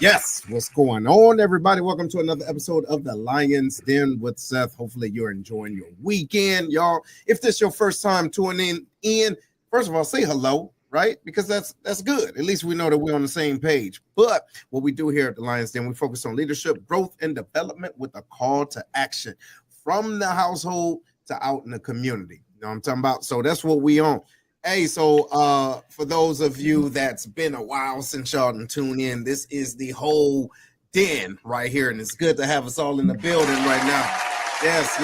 Yes. What's going on, everybody? Welcome to another episode of the Lion's Den with Seth. Hopefully you're enjoying your weekend, y'all. If this is your first time tuning in, first of all, say hello, right? Because that's good. At least we know that we're on the same page. But what we do here at the Lion's Den, we focus on leadership, growth, and development with a call to action from the household to out in the community. You know what I'm talking about? So that's what we on. Hey, so for those of you that's been a while since y'all done tune in, this is the whole den right here, and it's good to have us all in the building right now. Yes.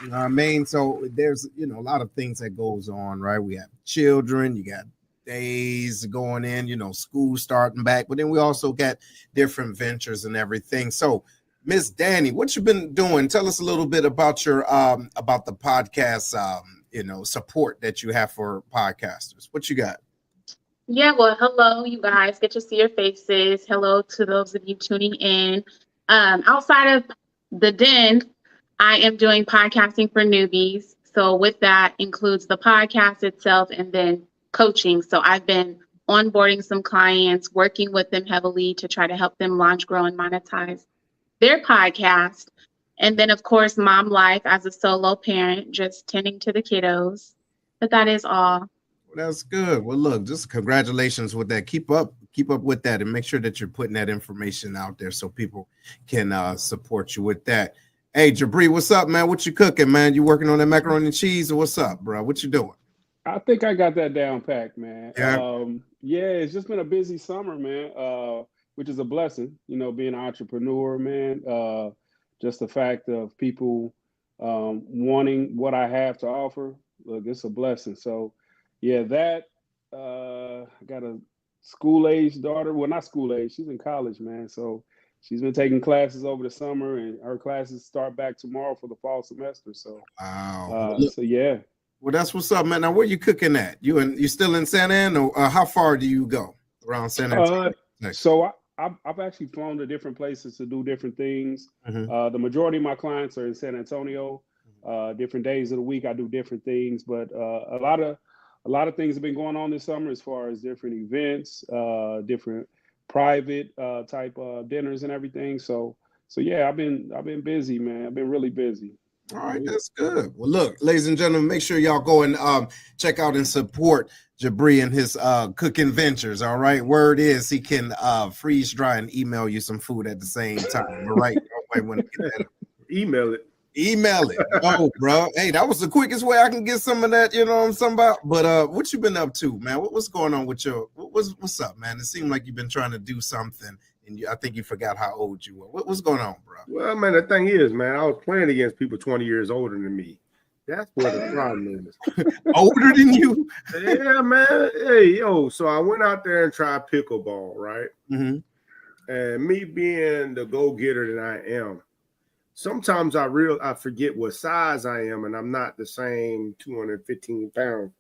You know what I mean? So there's, a lot of things that goes on, right? We have children, you got days going in, school starting back, but then we also got different ventures and everything. So Miss Danny, what you been doing? Tell us a little bit about your about the podcast support that you have for podcasters. What you got? Yeah, well, hello, you guys. Good to see your faces. Hello to those of you tuning in. Outside of the den, I am doing podcasting for newbies. So with that includes the podcast itself and then coaching. So I've been onboarding some clients, working with them heavily to try to help them launch, grow, and monetize their podcast. And then, of course, mom life as a solo parent, just tending to the kiddos. But that is all. Well, that's good. Well, look, just congratulations with that. Keep up with that, and make sure that you're putting that information out there so people can support you with that. Hey, Jabri, what's up, man? What you cooking, man? You working on that macaroni and cheese, or what's up, bro? What you doing? I think I got that down packed, man. Yeah. It's just been a busy summer, man. Which is a blessing, being an entrepreneur, man. Just the fact of people wanting what I have to offer, look, it's a blessing. So, yeah, I got a school-age daughter. Well, not school-age. She's in college, man. So she's been taking classes over the summer, and her classes start back tomorrow for the fall semester. So, wow. Yeah. Well, that's what's up, man. Now, where you cooking at? You still in Santa Ana, or how far do you go around Santa Ana? So I've actually flown to different places to do different things. Mm-hmm. The majority of my clients are in San Antonio. Different days of the week, I do different things, but a lot of things have been going on this summer as far as different events, different private type dinners and everything. So yeah, I've been busy, man. I've been really busy. All right, that's good. Well, look, ladies and gentlemen, make sure y'all go and check out and support Jabri and his cooking ventures. All right, word is he can freeze dry and email you some food at the same time. All right, email it. Oh, bro, hey, that was the quickest way I can get some of that. You know what I'm talking about? But what you been up to, man? What's going on with what's up, man? It seemed like you've been trying to do something, and I think you forgot how old you were. What's going on, bro? Well, man, the thing is, man, I was playing against people 20 years older than me. That's what the problem is. Older than you? Yeah, man. Hey, yo. So I went out there and tried pickleball, right? Mm-hmm. And me being the go-getter that I am, sometimes I forget what size I am, and I'm not the same 215-pound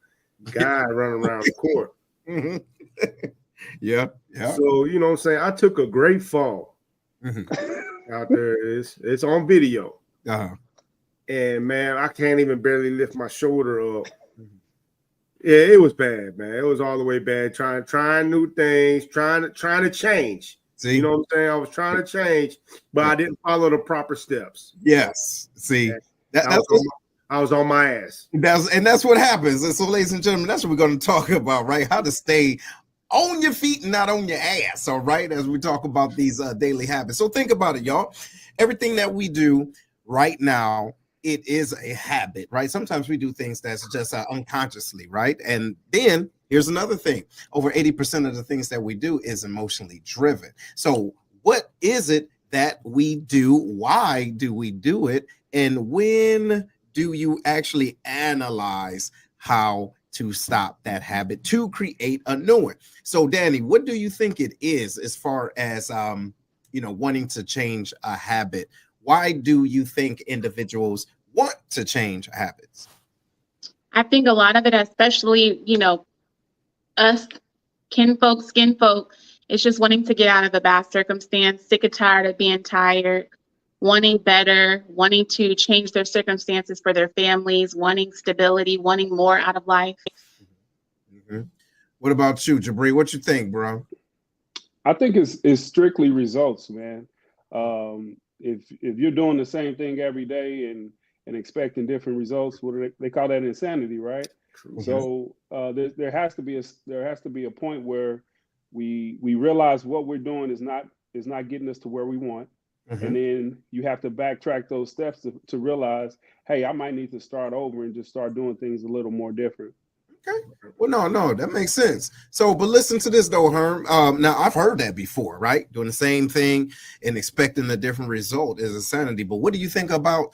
guy running around the court. Mm-hmm. Yeah. So, you know what I'm saying? I took a great fall out there. It's on video. Uh-huh. And, man, I can't even barely lift my shoulder up. Yeah, it was bad, man. It was all the way bad. Trying new things, trying to change. See? You know what I'm saying? I was trying to change, but I didn't follow the proper steps. Yes. See, I was on my ass. That's what happens. And so, ladies and gentlemen, that's what we're going to talk about, right? How to stay on your feet and not on your ass, all right? As we talk about these daily habits. So think about it, y'all. Everything that we do right now, it is a habit, right? Sometimes we do things that's just unconsciously, right? And then here's another thing. Over 80% of the things that we do is emotionally driven. So what is it that we do? Why do we do it? And when do you actually analyze how to stop that habit to create a new one? So Danny, what do you think it is as far as, wanting to change a habit? Why do you think individuals want to change habits? I think a lot of it, especially, us skin folk, is just wanting to get out of a bad circumstance, sick and tired of being tired, wanting better, wanting to change their circumstances for their families, wanting stability, wanting more out of life. Mm-hmm. What about you, Jabri? What you think, bro? I think it's strictly results, man. If you're doing the same thing every day and expecting different results, what do they call that insanity, right? True. So there has to be a point where we realize what we're doing is not getting us to where we want, and then you have to backtrack those steps to realize, hey, I might need to start over and just start doing things a little more different. Okay. Well, no, that makes sense. So, but listen to this though, Herm. Now I've heard that before, right? Doing the same thing and expecting a different result is insanity. But what do you think about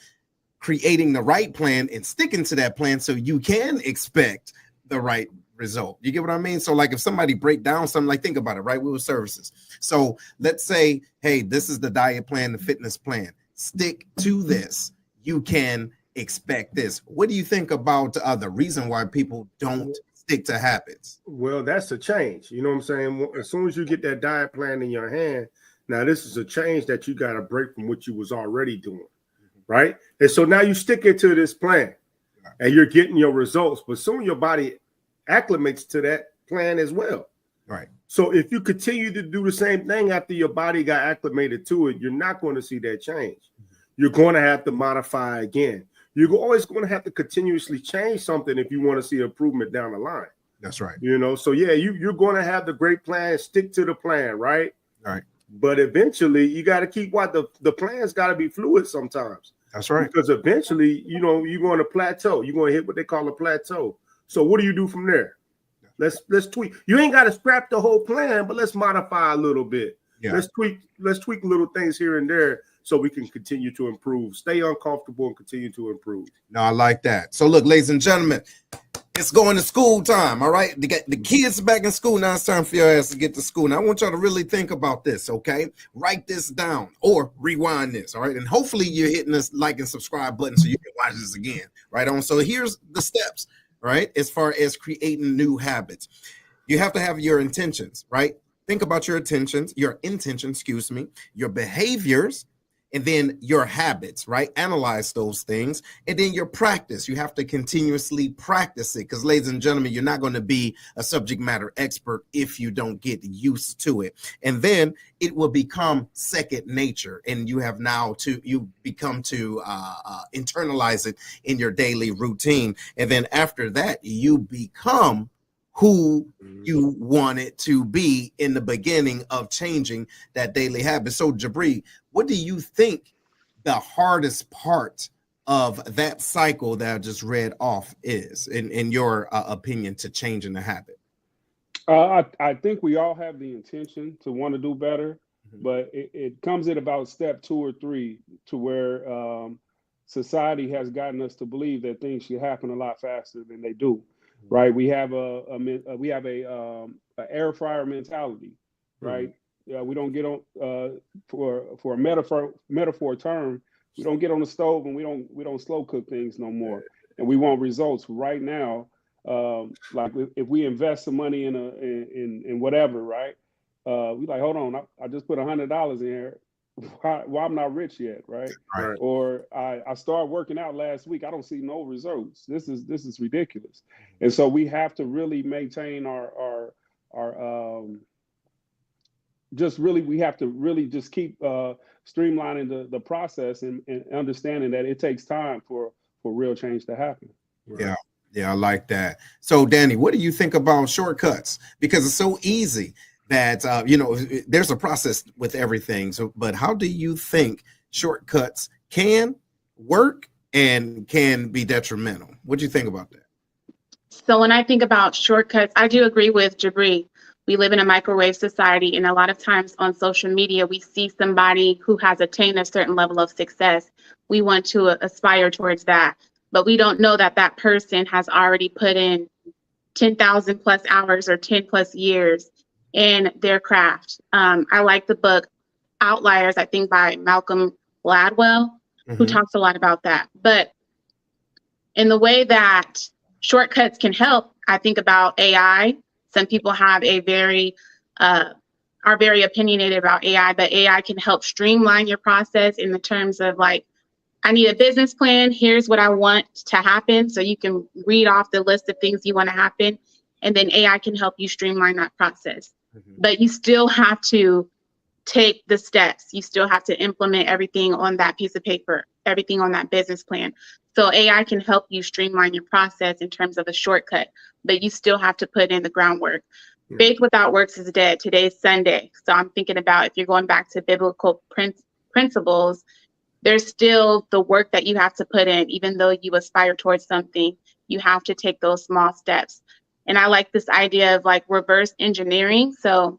creating the right plan and sticking to that plan so you can expect the right result? You get what I mean? So, like if somebody break down something, like think about it, right? We were services. So let's say, hey, this is the diet plan, the fitness plan. Stick to this. You can expect this. What do you think about the reason why people don't stick to habits? Well, that's a change. You know what I'm saying? As soon as you get that diet plan in your hand, now this is a change that you got to break from what you was already doing, right? And so now you stick it to this plan and you're getting your results, but soon your body acclimates to that plan as well. Right. So if you continue to do the same thing after your body got acclimated to it, you're not going to see that change. You're going to have to modify again. You're always going to have to continuously change something if you want to see improvement down the line. That's right. You know, so yeah, you're going to have the great plan, stick to the plan, right? Right. But eventually you got to keep the plan's got to be fluid sometimes. That's right. Because eventually, you know, you're going to plateau. You're going to hit what they call a plateau. So what do you do from there? Let's tweak. You ain't got to scrap the whole plan, but let's modify a little bit. Yeah. Let's tweak little things here and there so we can continue to improve, stay uncomfortable and continue to improve. No, I like that. So look, ladies and gentlemen, it's going to school time. All right. The kids back in school. Now it's time for your ass to get to school. Now I want y'all to really think about this. Okay. Write this down or rewind this. All right. And hopefully you're hitting this like and subscribe button so you can watch this again. Right on. So here's the steps, right? As far as creating new habits, you have to have your intentions, right? Think about your intentions, your behaviors, and then your habits, right? Analyze those things. And then your practice. You have to continuously practice it because, ladies and gentlemen, you're not going to be a subject matter expert if you don't get used to it. And then it will become second nature. And you become to internalize it in your daily routine. And then after that, you become who you want it to be in the beginning of changing that daily habit. So, Jabri, what do you think the hardest part of that cycle that I just read off is, in your opinion, to changing the habit? I think we all have the intention to want to do better, but it comes at about step 2 or 3 to where society has gotten us to believe that things should happen a lot faster than they do. Right, we have a air fryer mentality, right? We don't get on for a metaphor term. We don't get on the stove and we don't slow cook things no more, and we want results right now. Like if we invest some money in whatever, right? We like, hold on, I just put $100 in here. Why I'm not rich yet, right? Or I started working out last week. I don't see no results. This is ridiculous. And so we have to really maintain our we have to really just keep streamlining the process and understanding that it takes time for real change to happen. Right. Yeah, I like that. So, Danny, what do you think about shortcuts? Because it's so easy that there's a process with everything. So, but how do you think shortcuts can work and can be detrimental? What do you think about that? So when I think about shortcuts, I do agree with Jabri. We live in a microwave society, and a lot of times on social media, we see somebody who has attained a certain level of success. We want to aspire towards that, but we don't know that that person has already put in 10,000 plus hours or 10 plus years in their craft. I like the book Outliers, I think by Malcolm Gladwell, who talks a lot about that. But in the way that shortcuts can help, I think about AI. Some people have are very opinionated about AI, but AI can help streamline your process in the terms of like, I need a business plan. Here's what I want to happen. So you can read off the list of things you want to happen. and then AI can help you streamline that process. Mm-hmm. But you still have to take the steps. You still have to implement everything on that piece of paper, everything on that business plan. So AI can help you streamline your process in terms of a shortcut, but you still have to put in the groundwork. Yeah. Faith without works is dead. Today's Sunday. So I'm thinking about if you're going back to biblical principles, there's still the work that you have to put in. Even though you aspire towards something, you have to take those small steps. And I like this idea of like reverse engineering. So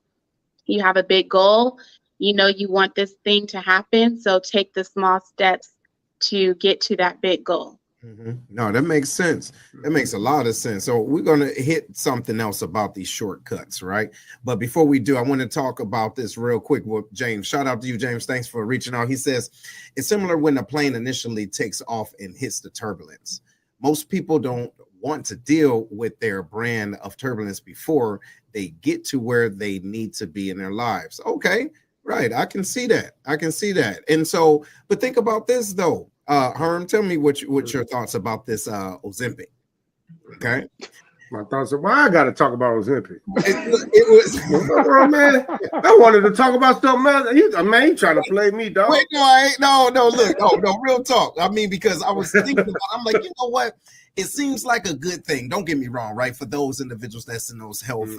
you have a big goal, you know, you want this thing to happen. So take the small steps to get to that big goal. Mm-hmm. No, that makes sense. That makes a lot of sense. So we're going to hit something else about these shortcuts, right? But before we do, I want to talk about this real quick with James. Shout out to you, James. Thanks for reaching out. He says, it's similar when the plane initially takes off and hits the turbulence. Most people don't want to deal with their brand of turbulence before they get to where they need to be in their lives. Okay, right. I can see that. I can see that. And so, but think about this though. Herm, tell me what your thoughts about this Ozempic. Okay. My thoughts are, why I got to talk about Ozempic? It was, man. I wanted to talk about something else. You trying to play me, dog? Wait, no, I ain't. No, look, no, real talk. I mean, because I was thinking about, I'm like, you know what? It seems like a good thing. Don't get me wrong, right? For those individuals that's in those health,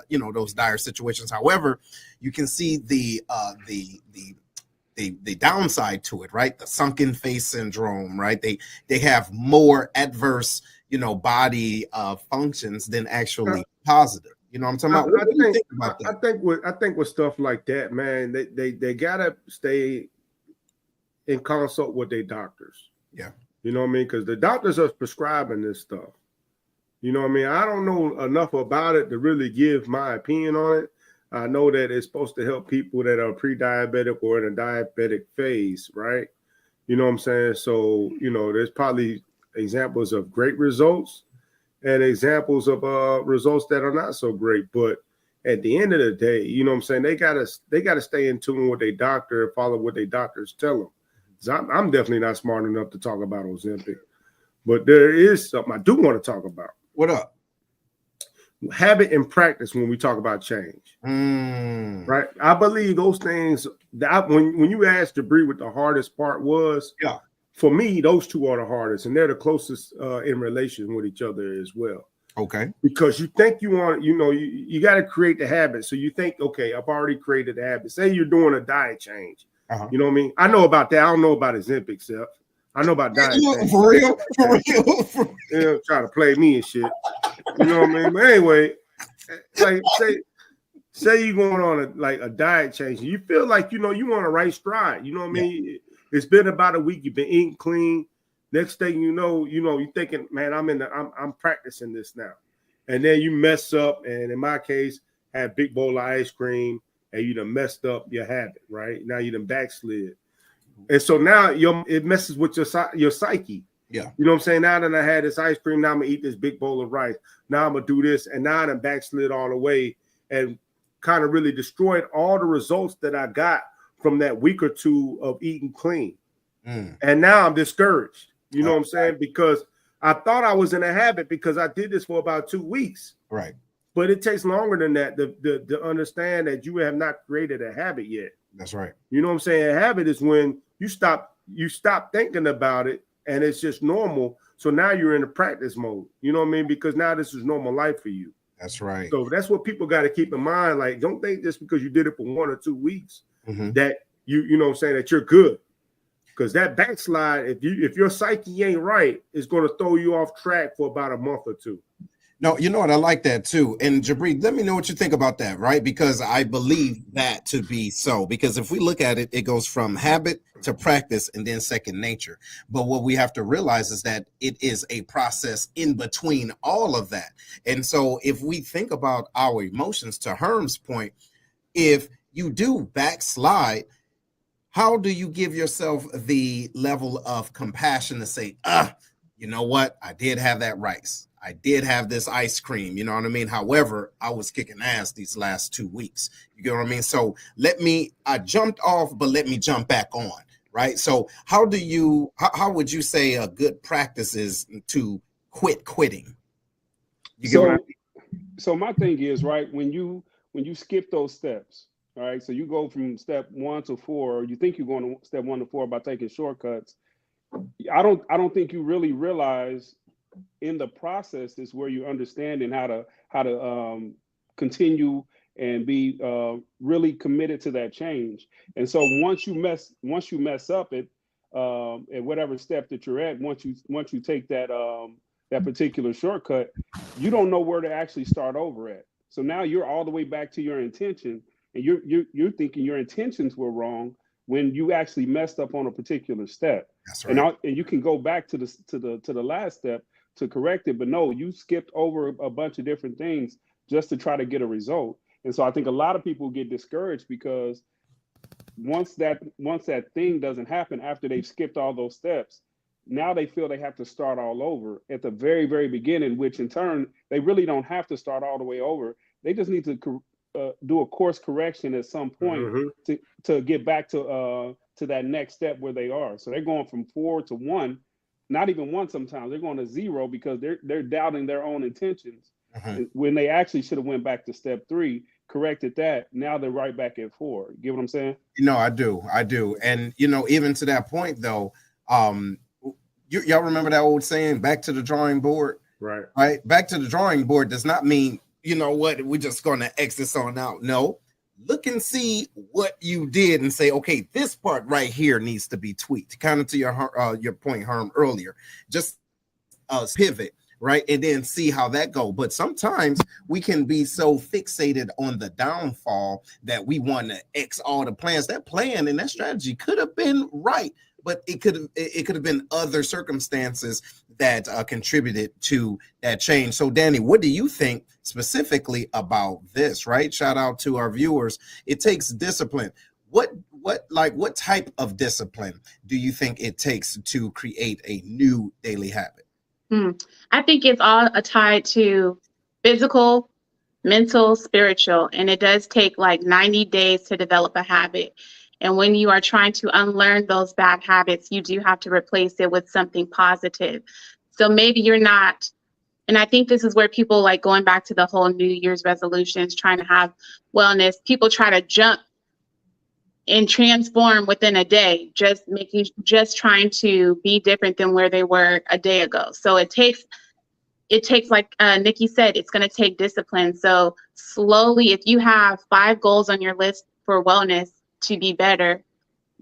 those dire situations. However, you can see the downside to it, right? The sunken face syndrome, right? They have more adverse, body functions than actually positive. You know what I'm talking about? What do you think about that? I think with stuff like that, man, they gotta stay in consult with their doctors. Yeah. You know what I mean? Because the doctors are prescribing this stuff. You know what I mean? I don't know enough about it to really give my opinion on it. I know that it's supposed to help people that are pre-diabetic or in a diabetic phase, right? You know what I'm saying? So, there's probably examples of great results and examples of results that are not so great. But at the end of the day, you know what I'm saying? They gotta stay in tune with their doctor and follow what their doctors tell them. I'm definitely not smart enough to talk about Ozempic, but there is something I do want to talk about. What up? Habit and practice when we talk about change. Right? I believe those things that when you asked Jabri what the hardest part was, yeah, for me, those two are the hardest, and they're the closest in relation with each other as well. Okay. Because you think you want, you got to create the habit. So you think, okay, I've already created the habit. Say you're doing a diet change. Uh-huh. You know what I mean? I know about that. I don't know about Ozempic, Seth. I know about diet change. For real? Trying to play me and shit. You know what I mean? But anyway, like say you're going on a diet change. You feel like you want a right stride. You know what I mean? Yeah. It's been about a week. You've been eating clean. Next thing you know, you're thinking, man, I'm practicing this now. And then you mess up, and in my case, have a big bowl of ice cream, and you done messed up your habit, right? Now you done backslid. And so now it messes with your psyche. Yeah. You know what I'm saying? Now that I had this ice cream, now I'm going to eat this big bowl of rice. Now I'm going to do this. And now I done backslid all the way and kind of really destroyed all the results that I got from that week or two of eating clean. And now I'm discouraged. You know what I'm saying? Because I thought I was in a habit because I did this for about 2 weeks. Right. But it takes longer than that to understand that you have not created a habit yet. That's right. You know what I'm saying? A habit is when you stop thinking about it and it's just normal. So now you're in a practice mode. You know what I mean? Because now this is normal life for you. That's right. So that's what people got to keep in mind. Like, don't think just because you did it for 1 or 2 weeks that you know what I'm saying, that you're good. Because that backslide, if your psyche ain't right, it's going to throw you off track for about a month or two. No, you know what? I like that too. And Jabri, let me know what you think about that, right? Because I believe that to be so. Because if we look at it, it goes from habit to practice and then second nature. But what we have to realize is that it is a process in between all of that. And so if we think about our emotions, to Herm's point, if you do backslide, how do you give yourself the level of compassion to say, you know what? I did have that rice. I did have this ice cream, you know what I mean? However, I was kicking ass these last 2 weeks. You get what I mean? So I jumped off, but let me jump back on, right? So how would you say a good practice is to quitting? You get what I mean? So my thing is, right, when you skip those steps, all right, so you go from step 1 to 4, or you think you're going to step 1 to 4 by taking shortcuts. I don't think you really realize in the process is where you're understanding how to continue and be really committed to that change. And so once you mess up at whatever step that you're at, once you take that particular shortcut, you don't know where to actually start over at. So now you're all the way back to your intention, and you're thinking your intentions were wrong when you actually messed up on a particular step. That's right. And you can go back to the last step to correct it, but no, you skipped over a bunch of different things just to try to get a result. And so I think a lot of people get discouraged because once that thing doesn't happen after they've skipped all those steps, now they feel they have to start all over at the very, very beginning, which in turn, they really don't have to start all the way over. They just need to do a course correction at some point to get back to that next step where they are. So they're going from 4 to 1, not even 1 sometimes. They're going to 0 because they're doubting their own intentions. When they actually should have went back to step 3, corrected that. Now they're right back at 4. You get what I'm saying? I do. And even to that point though, y'all remember that old saying, back to the drawing board? Right. Back to the drawing board does not mean, we're just going to X this on out. No, look and see what you did and say, okay, this part right here needs to be tweaked. Kind of to your point, Herm, earlier. Just pivot, right? And then see how that go. But sometimes we can be so fixated on the downfall that we want to X all the plans. That plan and that strategy could have been right, but it could have been other circumstances that contributed to that change. So, Danny, what do you think specifically about this? Right? Shout out to our viewers. It takes discipline. What type of discipline do you think it takes to create a new daily habit? I think it's all tied to physical, mental, spiritual, and it does take like 90 days to develop a habit. And when you are trying to unlearn those bad habits, you do have to replace it with something positive. So maybe you're not, and I think this is where people like going back to the whole New Year's resolutions, trying to have wellness, people try to jump and transform within a day, just trying to be different than where they were a day ago. So it takes like Nikki said, it's going to take discipline. So slowly, if you have 5 goals on your list for wellness to be better,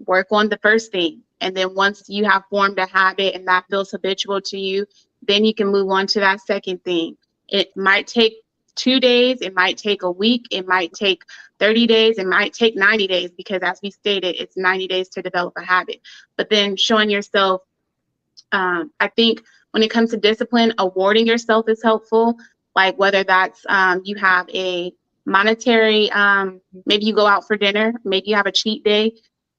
work on the first thing. And then once you have formed a habit and that feels habitual to you, then you can move on to that second thing. It might take 2 days, it might take a week, it might take 30 days, it might take 90 days, because as we stated, it's 90 days to develop a habit. But then showing yourself, I think when it comes to discipline, awarding yourself is helpful. Like whether that's you have a monetary, maybe you go out for dinner, maybe you have a cheat day.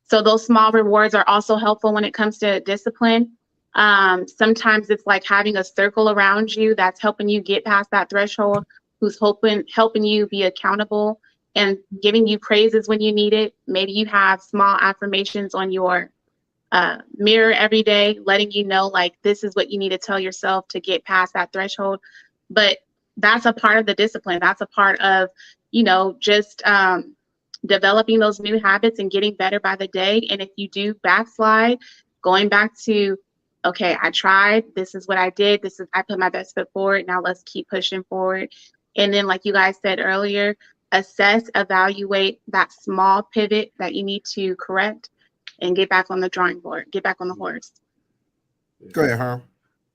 So those small rewards are also helpful when it comes to discipline. Sometimes it's like having a circle around you that's helping you get past that threshold, who's helping you be accountable and giving you praises when you need it. Maybe you have small affirmations on your mirror every day, letting you know, like, this is what you need to tell yourself to get past that threshold. But that's a part of the discipline. That's a part of, just developing those new habits and getting better by the day. And if you do backslide, going back to, okay, I tried, this is what I did, I put my best foot forward, now let's keep pushing forward. And then, like you guys said earlier, assess, evaluate that small pivot that you need to correct and get back on the drawing board, get back on the horse. Go ahead, Herm.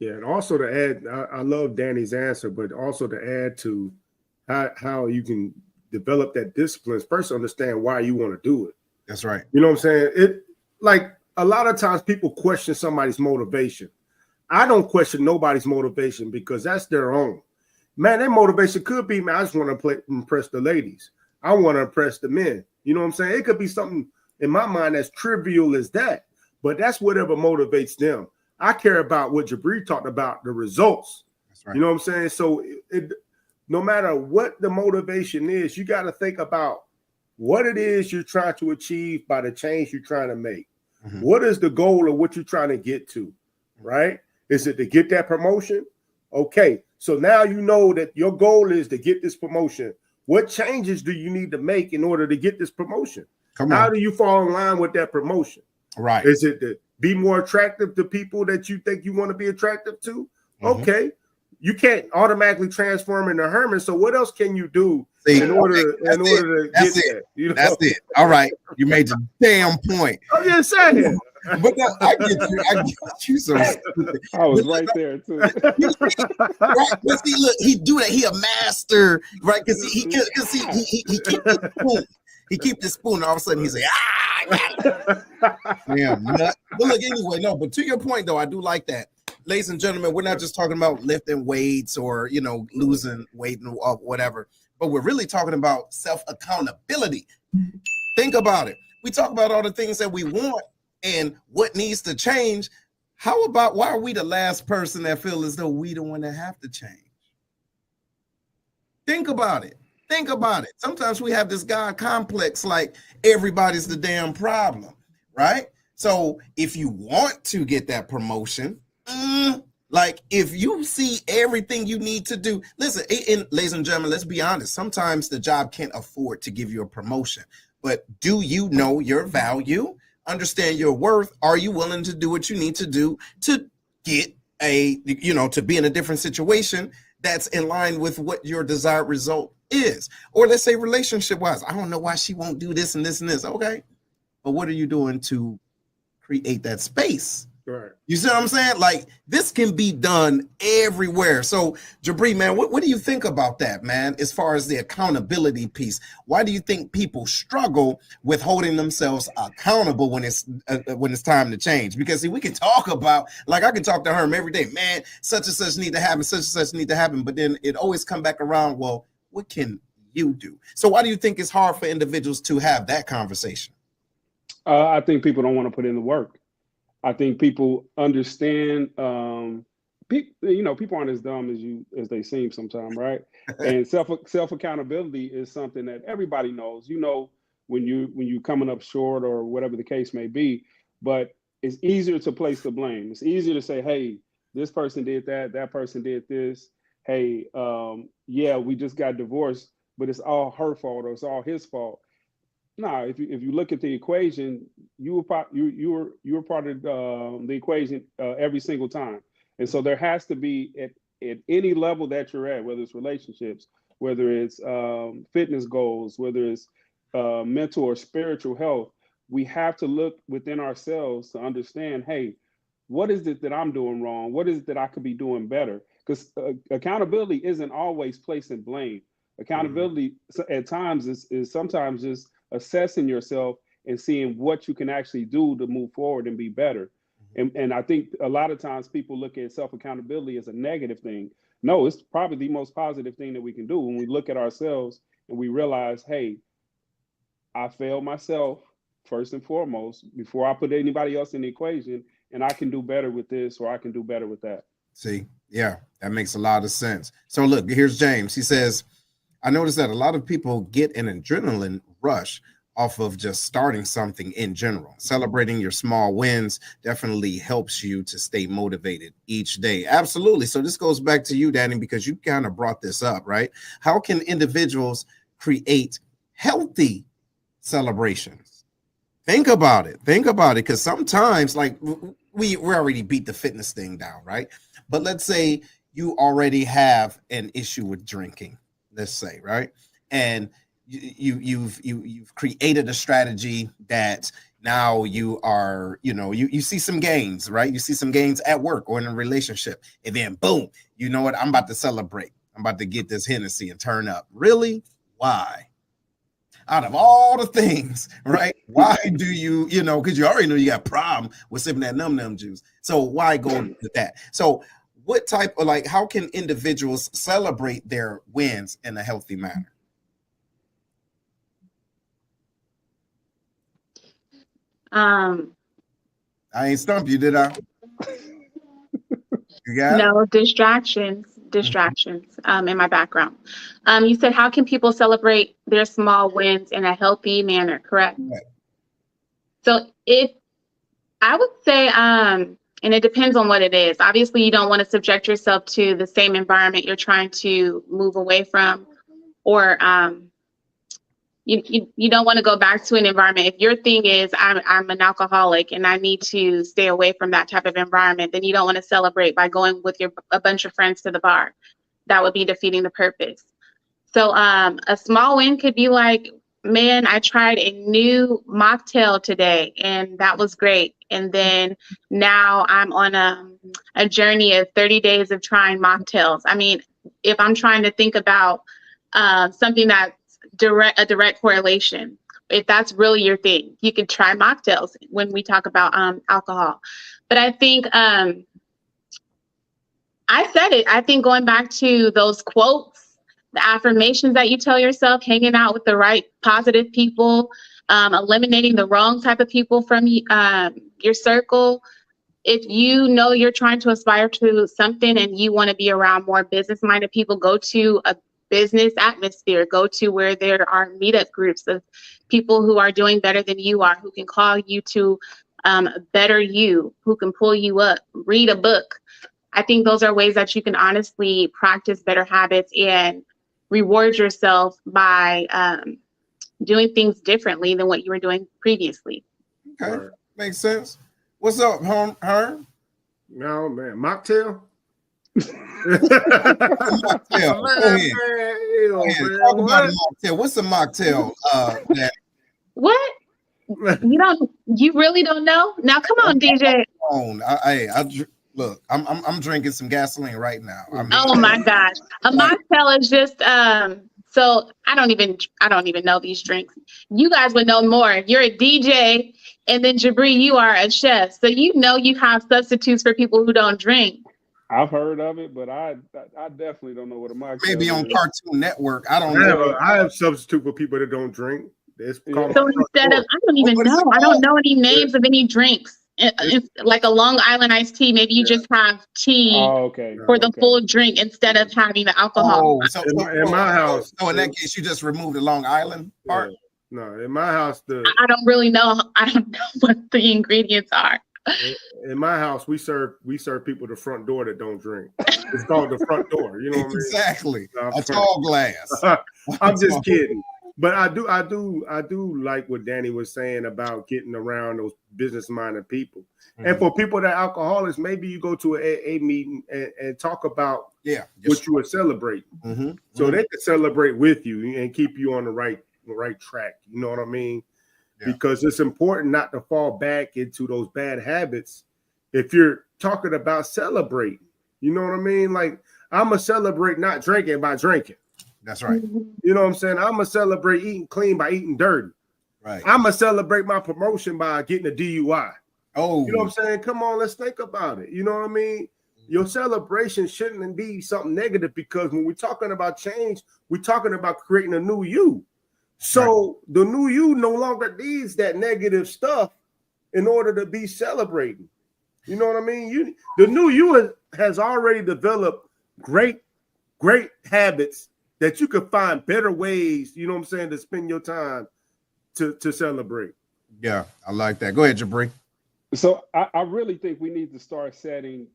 Yeah, and also to add, I love Danny's answer, but also to add to how you can develop that discipline, first understand why you want to do it. That's right. You know what I'm saying? It, like, a lot of times people question somebody's motivation. I don't question nobody's motivation because that's their own. Man, their motivation could be, man, I just want to impress the ladies. I want to impress the men. You know what I'm saying? It could be something in my mind as trivial as that, but that's whatever motivates them. I care about what Jabri talked about, the results. That's right. You know what I'm saying? So no matter what the motivation is, you got to think about what it is you're trying to achieve by the change you're trying to make. Mm-hmm. What is the goal of what you're trying to get to, right? Is it to get that promotion? Okay, So now you know that your goal is to get this promotion. What changes do you need to make in order to get this promotion? How do you fall in line with that promotion? Right. Is it to be more attractive to people that you think you want to be attractive to? Okay. You can't automatically transform into Herman. So what else can you do in order to get there? You know? That's it. All right. You made your damn point. I'm just saying. But I get you so stupid. I was right there too. Right? But see, look, he do that. He a master, right? Because he keep the spoon. He keep the spoon. And all of a sudden, he's like, I got it. Damn, nut. But look, anyway, no. But to your point, though, I do like that. Ladies and gentlemen, we're not just talking about lifting weights or, losing weight or whatever, but we're really talking about self-accountability. Think about it. We talk about all the things that we want and what needs to change. How about, why are we the last person that feel as though we the one that have to change? Think about it. Think about it. Sometimes we have this God complex, like everybody's the damn problem, right? So if you want to get that promotion, like if you see everything you need to do, listen, ladies and gentlemen, let's be honest. Sometimes the job can't afford to give you a promotion, but do you know your value? Understand your worth? Are you willing to do what you need to do to get to be in a different situation that's in line with what your desired result is? Or let's say relationship wise, I don't know why she won't do this and this and this. Okay, but what are you doing to create that space? Right. You see what I'm saying? Like, this can be done everywhere. So Jabri, man, what do you think about that, man? As far as the accountability piece, why do you think people struggle with holding themselves accountable when it's time to change? Because see, we can talk about, like, I can talk to Herm every day, man, such and such need to happen, such and such need to happen, but then it always come back around, well, what can you do? So why do you think it's hard for individuals to have that conversation? I think people don't want to put in the work. I think people understand, people aren't as dumb as they seem sometimes, right? And self accountability is something that everybody knows. When you coming up short or whatever the case may be, but it's easier to place the blame. It's easier to say, hey, this person did that person did this. Hey, we just got divorced, but it's all her fault or it's all his fault. No, if you look at the equation, you were part of the equation every single time, and so there has to be at any level that you're at, whether it's relationships, whether it's fitness goals, whether it's mental or spiritual health, we have to look within ourselves to understand, hey, what is it that I'm doing wrong? What is it that I could be doing better? Because accountability isn't always placing blame. Accountability at times is sometimes just assessing yourself and seeing what you can actually do to move forward and be better. And I think a lot of times people look at self-accountability as a negative thing. No, it's probably the most positive thing that we can do when we look at ourselves and we realize, hey, I failed myself first and foremost before I put anybody else in the equation, and I can do better with this or I can do better with that. See, yeah, that makes a lot of sense. So look, here's James. He says, I noticed that a lot of people get an adrenaline rush off of just starting something in general. Celebrating your small wins definitely helps you to stay motivated each day. Absolutely. So this goes back to you, Danny, because you kind of brought this up, right? How can individuals create healthy celebrations? Think about it, because sometimes, like, we already beat the fitness thing down, right? But let's say you already have an issue with drinking, let's say, right? And you've created a strategy that now you are, you see some gains, right? You see some gains at work or in a relationship, and then boom, you know what? I'm about to celebrate. I'm about to get this Hennessy and turn up. Really? Why? Out of all the things, right? Why do you, because you already know you got a problem with sipping that num juice. So why go with that? So what type of, like, how can individuals celebrate their wins in a healthy manner? I ain't stumped you, did I? You got no distractions in my background. You said, how can people celebrate their small wins in a healthy manner, correct? Right. So if I would say And it depends on what it is. Obviously, you don't want to subject yourself to the same environment you're trying to move away from, or you don't want to go back to an environment. If your thing is I'm an alcoholic and I need to stay away from that type of environment, then you don't want to celebrate by going with a bunch of friends to the bar. That would be defeating the purpose. So a small win could be like, man, I tried a new mocktail today and that was great. And then now I'm on a journey of 30 days of trying mocktails. I mean, if I'm trying to think about something that's a direct correlation, if that's really your thing, you can try mocktails when we talk about alcohol. But I think I said it. I think going back to those quotes, the affirmations that you tell yourself, hanging out with the right positive people, eliminating the wrong type of people from your circle. If you know you're trying to aspire to something and you want to be around more business-minded people, go to a business atmosphere, go to where there are meetup groups of people who are doing better than you are, who can call you to better you, who can pull you up, read a book. I think those are ways that you can honestly practice better habits and reward yourself by doing things differently than what you were doing previously. Okay, right. Makes sense. What's up, Herm? No, man. Mocktail? Mocktail. Go ahead. Talk about a mocktail. What's a mocktail? What? You really don't know? Now, come on, DJ. Look, I'm drinking some gasoline right now. I mean, oh my gosh, a mocktail is just so I don't even know these drinks. You guys would know more. You're a DJ, and then Jabri, you are a chef, so you have substitutes for people who don't drink. I've heard of it, but I definitely don't know what a mocktail is. Maybe on Cartoon Network. I don't know. I have substitute for people that don't drink. It's called so instead of, I don't even know. I don't know any names of any drinks. It's like a Long Island iced tea. Maybe you just have tea for the full drink instead of having the alcohol. So in my house. So in that case, you just remove the Long Island part? No, in my house, I don't really know. I don't know what the ingredients are. In my house, we serve people the front door that don't drink. It's called the front door. You know what I mean? Exactly. A tall glass. I'm just kidding. But I do like what Danny was saying about getting around those business-minded people. Mm-hmm. And for people that are alcoholics, maybe you go to an AA meeting and talk about what you are celebrating. Mm-hmm. So they can celebrate with you and keep you on the right track. You know what I mean? Yeah. Because it's important not to fall back into those bad habits if you're talking about celebrating. You know what I mean? Like, I'm going to celebrate not drinking by drinking. That's right. You know what I'm saying? I'm going to celebrate eating clean by eating dirty. Right. I'm going to celebrate my promotion by getting a DUI. Oh. You know what I'm saying? Come on, let's think about it. You know what I mean? Your celebration shouldn't be something negative, because when we're talking about change, we're talking about creating a new you. So the new you no longer needs that negative stuff in order to be celebrating. You know what I mean? The new you has already developed great habits that you could find better ways, you know what I'm saying, to spend your time to celebrate. Yeah, I like that. Go ahead, Jabri. So I really think we need to start setting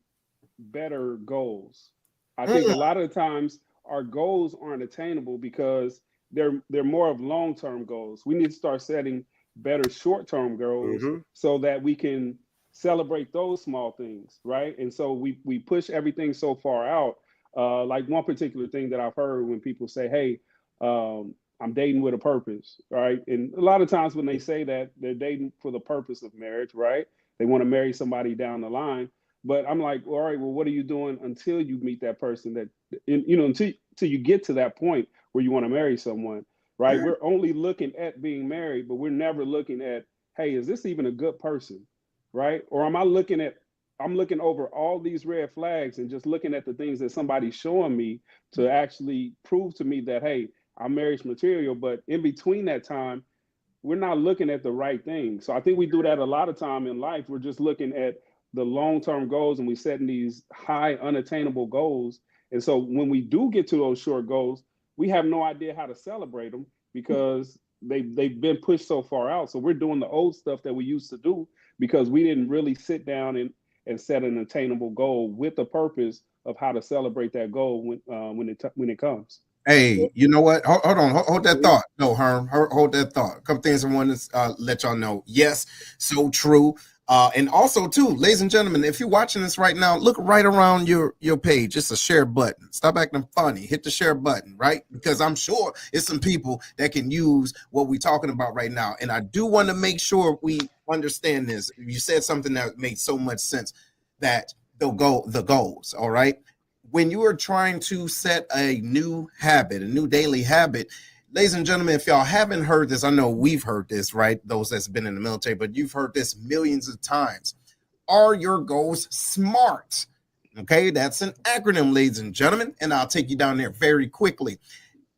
better goals. I think a lot of the times our goals aren't attainable because they're more of long-term goals. We need to start setting better short-term goals so that we can celebrate those small things, right? And so we push everything so far out. Like one particular thing that I've heard when people say, hey, I'm dating with a purpose, right? And a lot of times when they say that, they're dating for the purpose of marriage, right? They want to marry somebody down the line. But I'm like, all right, well, what are you doing until you meet that person that, you know, until you get to that point where you want to marry someone, right? We're only looking at being married, but we're never looking at, hey, is this even a good person, right? Or I'm looking over all these red flags and just looking at the things that somebody's showing me to actually prove to me that, hey, I'm marriage material. But in between that time, we're not looking at the right thing. So I think we do that a lot of time in life. We're just looking at the long-term goals and we're setting these high unattainable goals. And so when we do get to those short goals, we have no idea how to celebrate them because they've been pushed so far out. So we're doing the old stuff that we used to do because we didn't really sit down and set an attainable goal with the purpose of how to celebrate that goal when it comes. Hey, you know what? Hold on. Hold that thought. No, Herm. Hold that thought. A couple things I want to let y'all know. Yes, so true. And also, too, ladies and gentlemen, if you're watching this right now, look right around your page. It's a share button. Stop acting funny. Hit the share button, right? Because I'm sure it's some people that can use what we're talking about right now. And I do want to make sure we understand this. You said something that made so much sense, that the goals, all right? When you are trying to set a new habit, a new daily habit, ladies and gentlemen, if y'all haven't heard this, I know we've heard this, right? Those that's been in the military, but you've heard this millions of times. Are your goals SMART? Okay, that's an acronym, ladies and gentlemen, and I'll take you down there very quickly.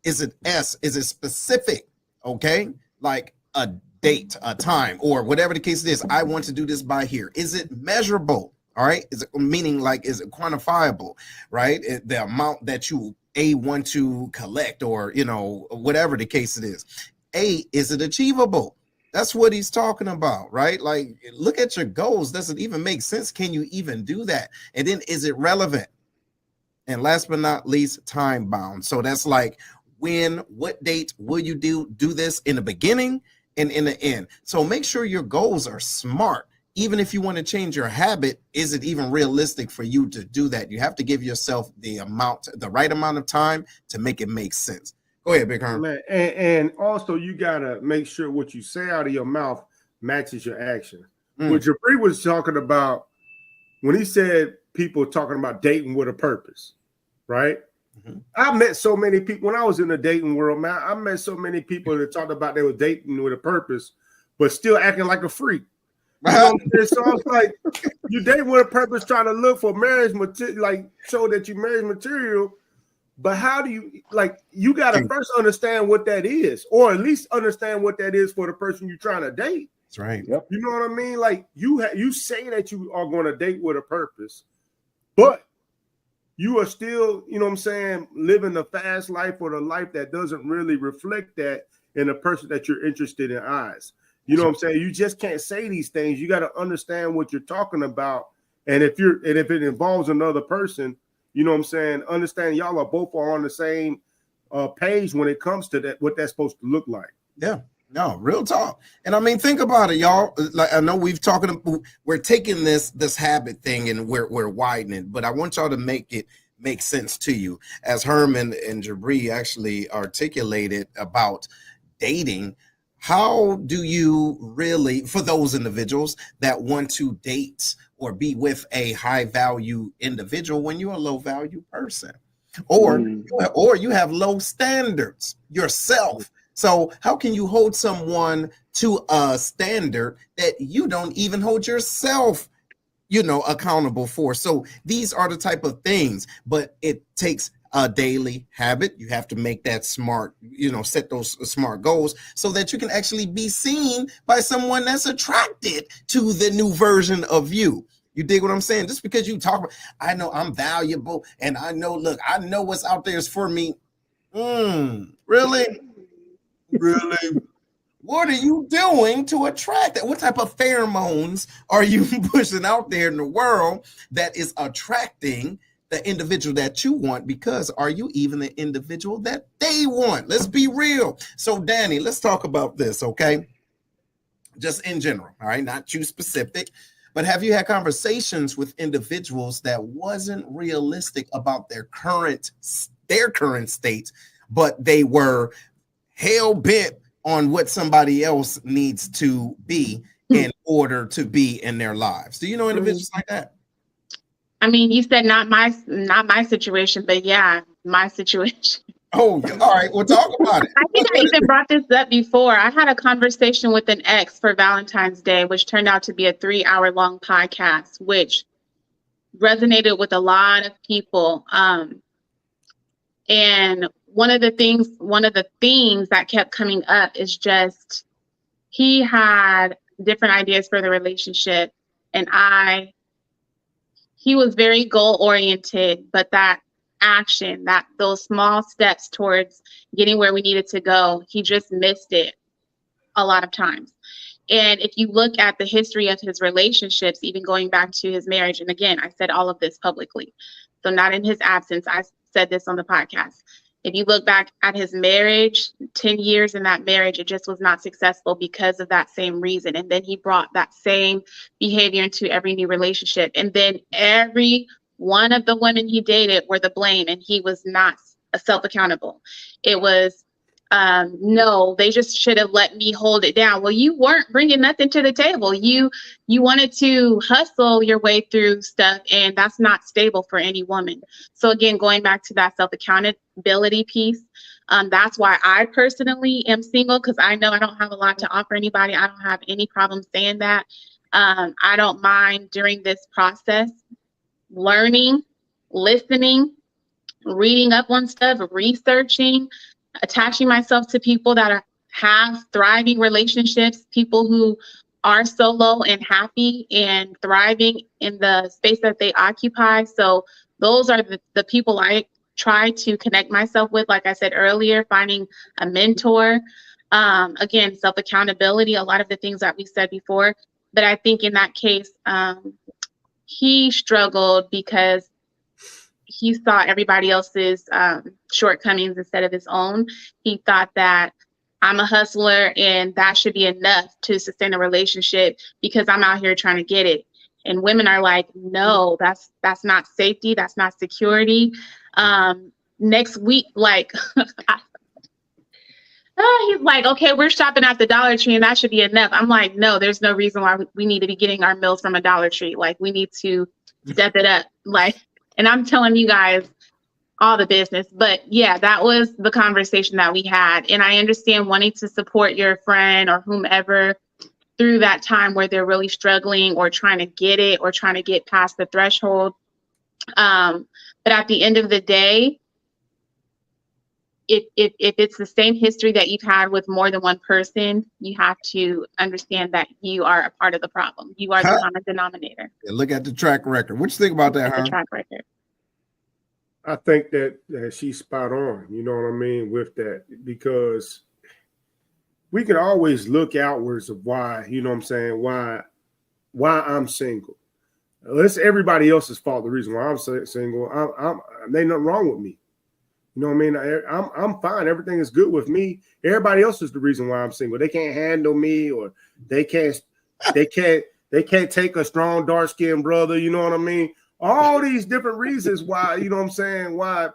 Is it S? Is it specific? Okay, like a date, a time, or whatever the case is. I want to do this by here. Is it measurable? All right, is it meaning like, is it quantifiable, right? The amount that you want to collect, or whatever the case it is. Is it achievable? That's what he's talking about, right? Like, look at your goals. Does it even make sense? Can you even do that? And then, is it relevant? And last but not least, time bound. So that's like, what date will you do this, in the beginning and in the end? So make sure your goals are SMART. Even if you want to change your habit, is it even realistic for you to do that? You have to give yourself the right amount of time to make it make sense. Go ahead, Big Herm. And also, you gotta make sure what you say out of your mouth matches your action. What Jabri was talking about when he said people talking about dating with a purpose, right? Mm-hmm. I met so many people when I was in the dating world, man. I met so many people that talked about they were dating with a purpose, but still acting like a freak. You know what I'm saying? So I was like, you date with a purpose, trying to look for marriage material, like show that you marriage material. But how do you, like, you got to first understand what that is, or at least understand what that is for the person you're trying to date. That's right. Yep. You know what I mean? Like, you say that you are going to date with a purpose, but you are still, you know what I'm saying, living the fast life, or the life that doesn't really reflect that in the person that you're interested in eyes. You know what I'm saying? You just can't say these things. You got to understand what you're talking about. And if it involves another person, you know what I'm saying, understand y'all are both on the same page when it comes to that, what that's supposed to look like. Yeah. No, real talk. And I mean, think about it, y'all. Like, I know we're taking this habit thing and we're widening, but I want y'all to make it make sense to you. As Herman and Jabri actually articulated about dating, how do you really, for those individuals that want to date or be with a high value individual when you're a low value person, or you have low standards yourself? So how can you hold someone to a standard that you don't even hold yourself, accountable for? So these are the type of things, but it takes a daily habit. You have to make that SMART, set those SMART goals so that you can actually be seen by someone that's attracted to the new version of you. You dig what I'm saying? Just because you talk about, I know I'm valuable, and I know what's out there is for me. Really? Really? What are you doing to attract that? What type of pheromones are you pushing out there in the world that is attracting the individual that you want? Because are you even the individual that they want? Let's be real. So, Danny, let's talk about this, okay? Just in general, all right? Not you specific, but have you had conversations with individuals that wasn't realistic about their current state, but they were hell-bent on what somebody else needs to be in order to be in their lives? Do you know individuals like that? I mean, you said not my situation, but yeah, my situation. Oh, yeah. All right. We'll talk about it. I think I even brought this up before. I had a conversation with an ex for Valentine's Day, which turned out to be a 3-hour-long podcast, which resonated with a lot of people. And one of the themes that kept coming up is just, he had different ideas for the relationship, and he was very goal oriented, but that action, those small steps towards getting where we needed to go, he just missed it a lot of times. And if you look at the history of his relationships, even going back to his marriage, and again, I said all of this publicly, so not in his absence, I said this on the podcast. If you look back at his marriage, 10 years in that marriage, it just was not successful because of that same reason. And then he brought that same behavior into every new relationship. And then every one of the women he dated were the blame, and he was not self-accountable. It was, no, they just should have let me hold it down. Well, you weren't bringing nothing to the table. You wanted to hustle your way through stuff, and that's not stable for any woman. So again, going back to that self-accountability piece, that's why I personally am single, because I know I don't have a lot to offer anybody. I don't have any problem saying that. I don't mind during this process learning, listening, reading up on stuff, researching, attaching myself to people that have thriving relationships, people who are solo and happy and thriving in the space that they occupy. So those are the people I try to connect myself with. Like I said earlier, finding a mentor, again, self-accountability, a lot of the things that we said before. But I think in that case, he struggled because he saw everybody else's shortcomings instead of his own. He thought that I'm a hustler and that should be enough to sustain a relationship because I'm out here trying to get it. And women are like, no, that's not safety. That's not security. Next week, like, he's like, okay, we're shopping at the Dollar Tree and that should be enough. I'm like, no, there's no reason why we need to be getting our meals from a Dollar Tree. Like, we need to step it up. Like, and I'm telling you guys all the business. But yeah, that was the conversation that we had. And I understand wanting to support your friend or whomever through that time where they're really struggling or trying to get it or trying to get past the threshold. But at the end of the day, if it's the same history that you've had with more than one person, you have to understand that you are a part of the problem. You are the common denominator. Yeah, look at the track record. What you think about that, The track record. I think that she's spot on, you know what I mean, with that, because we can always look outwards of why, you know what I'm saying, why I'm single. It's everybody else's fault, the reason why I'm single. Ain't nothing wrong with me. You know what I mean? I'm fine. Everything is good with me. Everybody else is the reason why I'm single. They can't handle me, or they can't take a strong, dark-skinned brother, you know what I mean? All these different reasons why, you know what I'm saying, why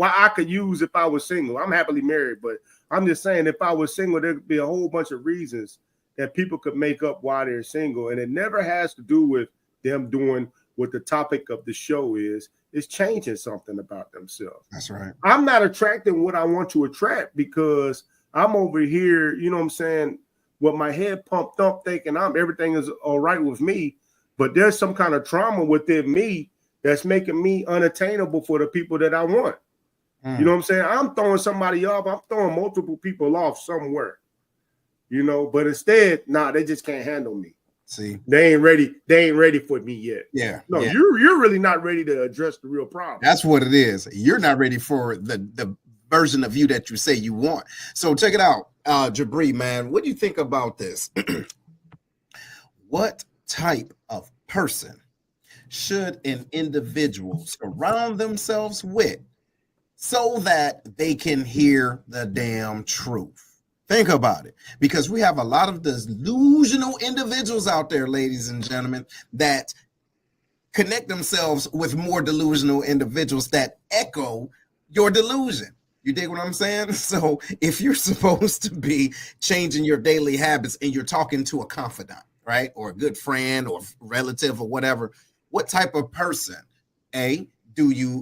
I could use if I was single. I'm happily married, but I'm just saying if I was single, there'd be a whole bunch of reasons that people could make up why they're single. And it never has to do with them doing what the topic of the show is changing something about themselves. That's right. I'm not attracting what I want to attract because I'm over here, you know what I'm saying, with my head pumped up thinking everything is all right with me. But there's some kind of trauma within me that's making me unattainable for the people that I want. You know what I'm saying? I'm throwing somebody off. I'm throwing multiple people off somewhere, you know, but instead, they just can't handle me. See, they ain't ready. They ain't ready for me yet. Yeah. No, yeah. You're really not ready to address the real problem. That's what it is. You're not ready for the version of you that you say you want. So check it out. Jabri, man, what do you think about this? What type of person should an individual surround themselves with so that they can hear the damn truth? Think about it, because we have a lot of delusional individuals out there, ladies and gentlemen, that connect themselves with more delusional individuals that echo your delusion. You dig what I'm saying? So if you're supposed to be changing your daily habits and you're talking to a confidant, right, or a good friend or relative or whatever, what type of person,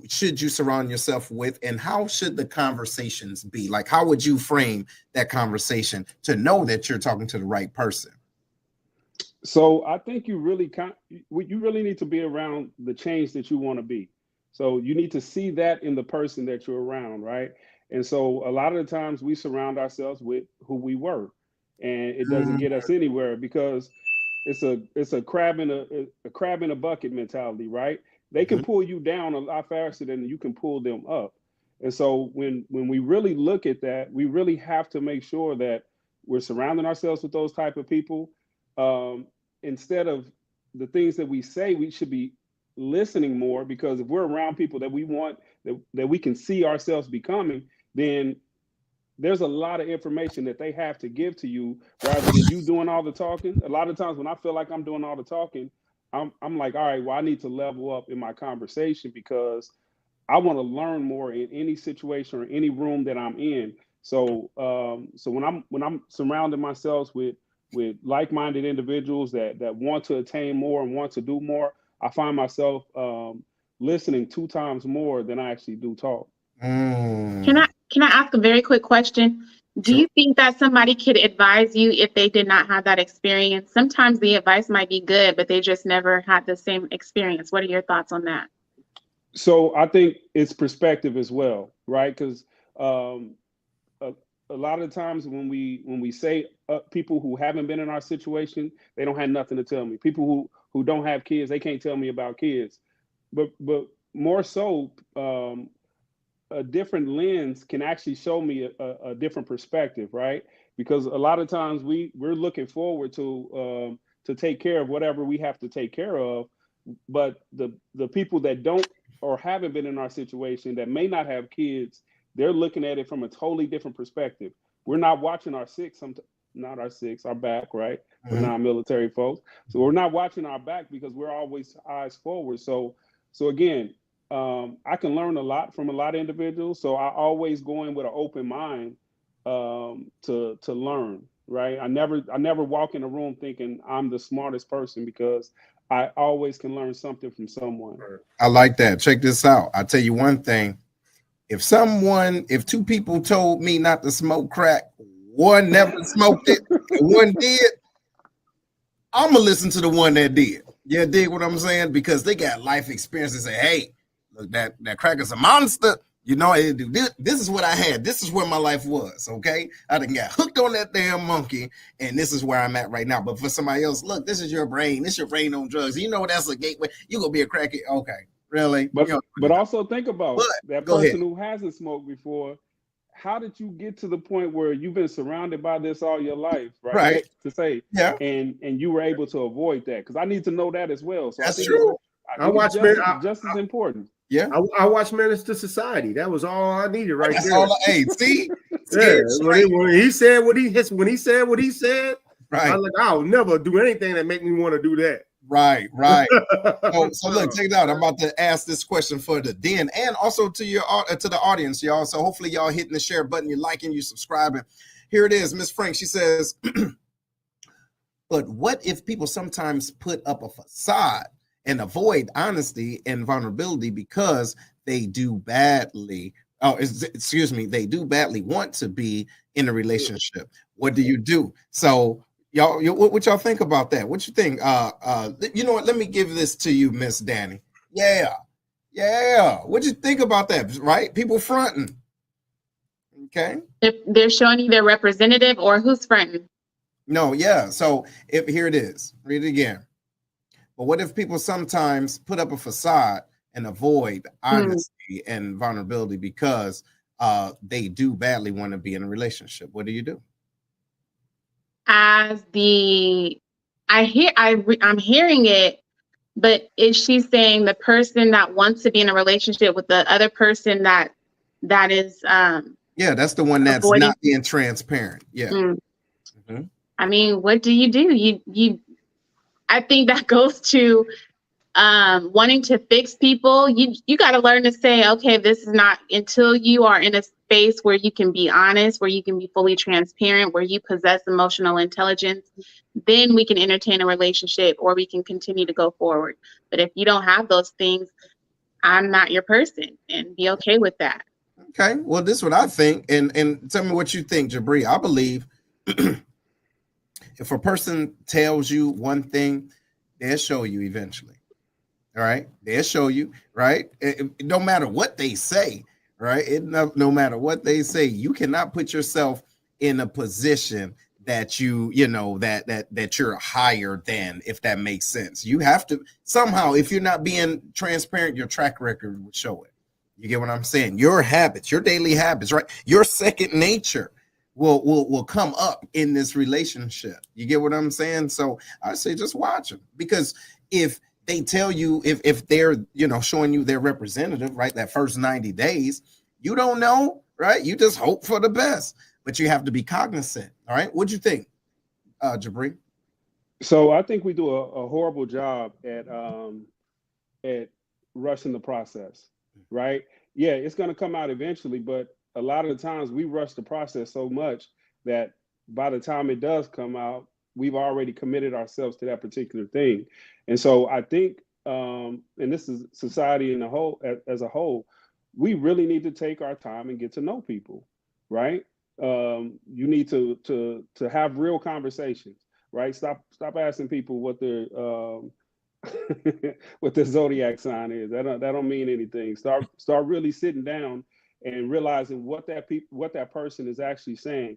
should you surround yourself with, and how should the conversations be? Like, how would you frame that conversation to know that you're talking to the right person? So I think you really need to be around the change that you want to be. So you need to see that in the person that you're around, right? And so a lot of the times we surround ourselves with who we were, and it doesn't get us anywhere because it's a crab in a bucket mentality, right? They can pull you down a lot faster than you can pull them up. And so when we really look at that, we really have to make sure that we're surrounding ourselves with those type of people. instead of the things that we say, we should be listening more, because if we're around people that we want, that we can see ourselves becoming, then there's a lot of information that they have to give to you rather than you doing all the talking. A lot of times when I feel like I'm doing all the talking, I'm like, all right, well, I need to level up in my conversation, because I want to learn more in any situation or any room that I'm in. So so when I'm surrounding myself with like-minded individuals that want to attain more and want to do more, I find myself listening 2 times more than I actually do talk. Can I ask a very quick question? Do Sure. you think that somebody could advise you if they did not have that experience? Sometimes the advice might be good, but they just never had the same experience. What are your thoughts on that? So I think it's perspective as well, right? Because a lot of times when we say people who haven't been in our situation, they don't have nothing to tell me. People who don't have kids, they can't tell me about kids. But more so, a different lens can actually show me a different perspective, right? Because a lot of times we're looking forward to take care of whatever we have to take care of, but the people that don't or haven't been in our situation, that may not have kids, they're looking at it from a totally different perspective. We're not watching our back, right? For non-military folks. So we're not watching our back because we're always eyes forward. So again, I can learn a lot from a lot of individuals. So I always go in with an open mind to learn, right? I never walk in a room thinking I'm the smartest person, because I always can learn something from someone. I like that. Check this out. I'll tell you one thing. If 2 people told me not to smoke crack, one never smoked it, and one did, I'm gonna listen to the one that did. Yeah, dig what I'm saying? Because they got life experience and say, hey, look, that crack is a monster. You know, this is what I had. This is where my life was, okay? I done got hooked on that damn monkey, and this is where I'm at right now. But for somebody else, look, this is your brain. This is your brain on drugs. You know that's a gateway. You're going to be a crackhead. Okay, really? But also think about that person who hasn't smoked before. How did you get to the point where you've been surrounded by this all your life, right? Right. To say, yeah, and you were able to avoid that, because I need to know that as well. So that's true. I watch just as important. Yeah, I watched Menace to Society. That was all I needed right that's there. all. Hey, see, yeah, when he said what he said, right? I was like, I'll never do anything that make me want to do that. Right. So look, check it out. I'm about to ask this question for the den and also to the audience, y'all. So hopefully y'all hitting the share button, you're liking, you're subscribing. Here it is, Miss Frank. She says, but what if people sometimes put up a facade and avoid honesty and vulnerability because they do badly? They do badly want to be in a relationship. What do you do? So y'all, what y'all think about that? What you think? You know what? Let me give this to you, Miss Danny. Yeah. What you think about that? Right? People fronting. Okay. If they're showing you their representative, or who's fronting? No, yeah. So here it is. Read it again. But what if people sometimes put up a facade and avoid honesty and vulnerability because they do badly want to be in a relationship? What do you do? I'm hearing it, but is she saying the person that wants to be in a relationship with the other person that is yeah, that's the one that's avoiding, not being transparent. Yeah. I mean, what do? You I think that goes to wanting to fix people. You got to learn to say, okay, this is not, until you are in a space where you can be honest, where you can be fully transparent, where you possess emotional intelligence, then we can entertain a relationship or we can continue to go forward. But if you don't have those things, I'm not your person, and be okay with that. Okay, well, this is what I think, and tell me what you think, Jabri. I believe if a person tells you one thing, they'll show you eventually. All right, they'll show you, right? No matter what they say, right? No matter what they say, you cannot put yourself in a position that that you're higher than, if that makes sense. You have to somehow, if you're not being transparent, your track record would show it. You get what I'm saying? Your habits, your daily habits, right? Your second nature will come up in this relationship. You get what I'm saying? So I say just watch them, because if they tell you, if they're, showing you their representative, right, that first 90 days, you don't know, right? You just hope for the best, but you have to be cognizant. All right. What'd you think, Jabri? So I think we do a horrible job at rushing the process, right? Yeah, it's going to come out eventually, but a lot of the times we rush the process so much that by the time it does come out, we've already committed ourselves to that particular thing. And so I think, and this is society in the whole, as a whole, we really need to take our time and get to know people, right? You need to have real conversations, right? Stop asking people what their what their zodiac sign is. That don't mean anything. Start really sitting down and realizing what that person is actually saying.